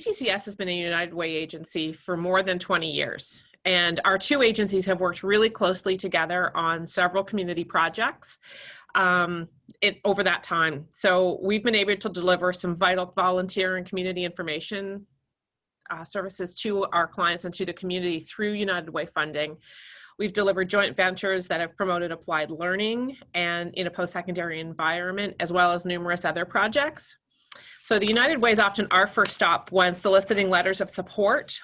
VCCS has been a United Way agency for more than 20 years. And our two agencies have worked really closely together on several community projects over that time. So we've been able to deliver some vital volunteer and community information services to our clients and to the community through United Way funding. We've delivered joint ventures that have promoted applied learning and in a post-secondary environment, as well as numerous other projects. So the United Way is often our first stop when soliciting letters of support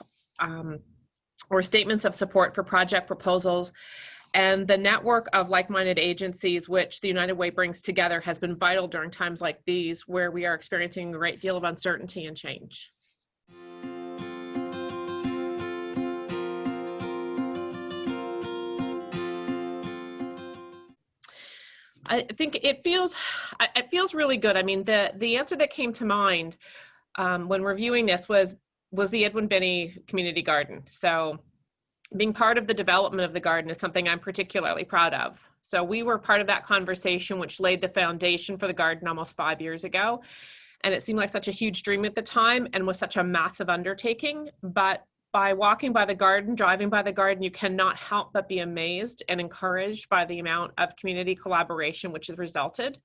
or statements of support for project proposals. And the network of like-minded agencies which the United Way brings together has been vital during times like these, where we are experiencing a great deal of uncertainty and change. I think it feels really good. I mean, the answer that came to mind when reviewing this was the Edwin Binney Community Garden. So being part of the development of the garden is something I'm particularly proud of. So we were part of that conversation which laid the foundation for the garden almost 5 years ago. And it seemed like such a huge dream at the time and was such a massive undertaking. But by walking by the garden, driving by the garden, you cannot help but be amazed and encouraged by the amount of community collaboration which has resulted.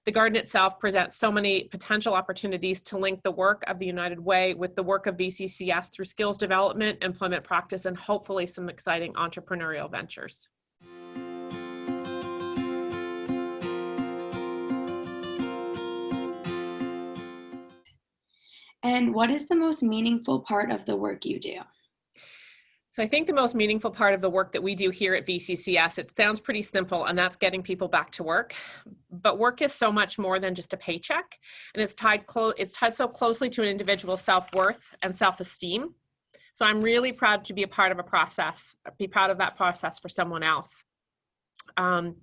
The garden itself presents so many potential opportunities to link the work of the United Way with the work of VCCS through skills development, employment practice, and hopefully some exciting entrepreneurial ventures. And what is the most meaningful part of the work you do? So I think the most meaningful part of the work that we do here at VCCS, it sounds pretty simple, and that's getting people back to work. But work is so much more than just a paycheck, and it's tied so closely to an individual's self-worth and self-esteem. So I'm really proud to be a part of a process, be proud of that process for someone else. And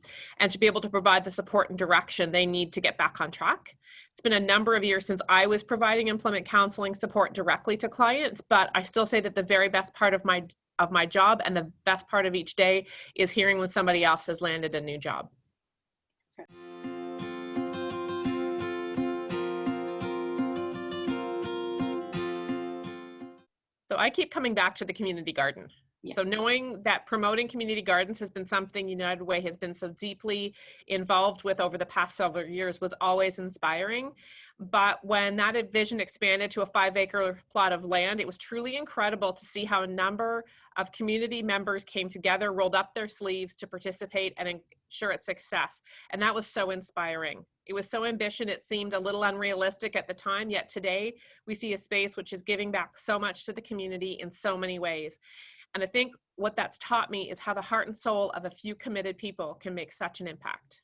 to be able to provide the support and direction they need to get back on track. It's been a number of years since I was providing employment counseling support directly to clients, but I still say that the very best part of my job and the best part of each day is hearing when somebody else has landed a new job. So I keep coming back to the community garden. Yeah. So knowing that promoting community gardens has been something United Way has been so deeply involved with over the past several years was always inspiring. But when that vision expanded to a 5-acre plot of land, it was truly incredible to see how a number of community members came together, rolled up their sleeves to participate and ensure its success. And that was so inspiring. It was so ambitious, it seemed a little unrealistic at the time, yet today we see a space which is giving back so much to the community in so many ways. And I think what that's taught me is how the heart and soul of a few committed people can make such an impact.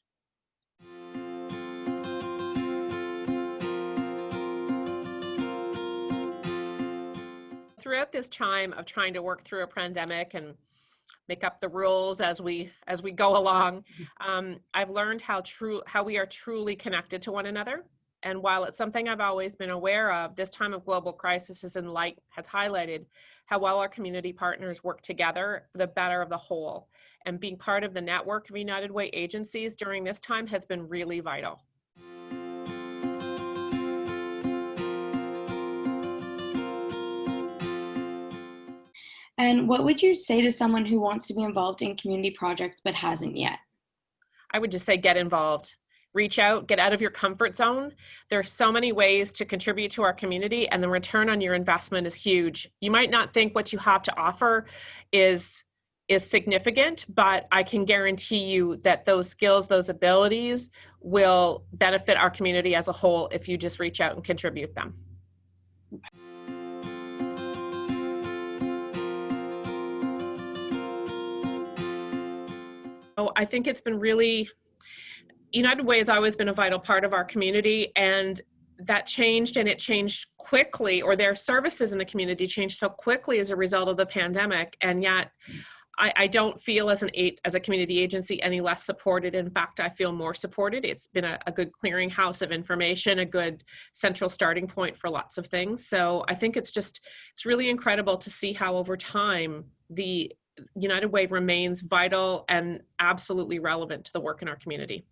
Throughout this time of trying to work through a pandemic and make up the rules as we go along, I've learned how we are truly connected to one another. And while it's something I've always been aware of, this time of global crisis has highlighted how well our community partners work together for the better of the whole. And being part of the network of United Way agencies during this time has been really vital. And what would you say to someone who wants to be involved in community projects but hasn't yet? I would just say get involved. Reach out, get out of your comfort zone. There are so many ways to contribute to our community, and the return on your investment is huge. You might not think what you have to offer is significant, but I can guarantee you that those skills, those abilities will benefit our community as a whole if you just reach out and contribute them. Oh, I think it's been really, United Way has always been a vital part of our community, and that changed, and it changed quickly, or their services in the community changed so quickly as a result of the pandemic. And yet I don't feel as a community agency any less supported. In fact, I feel more supported. It's been a good clearinghouse of information, a good central starting point for lots of things. So I think it's really incredible to see how over time the United Way remains vital and absolutely relevant to the work in our community.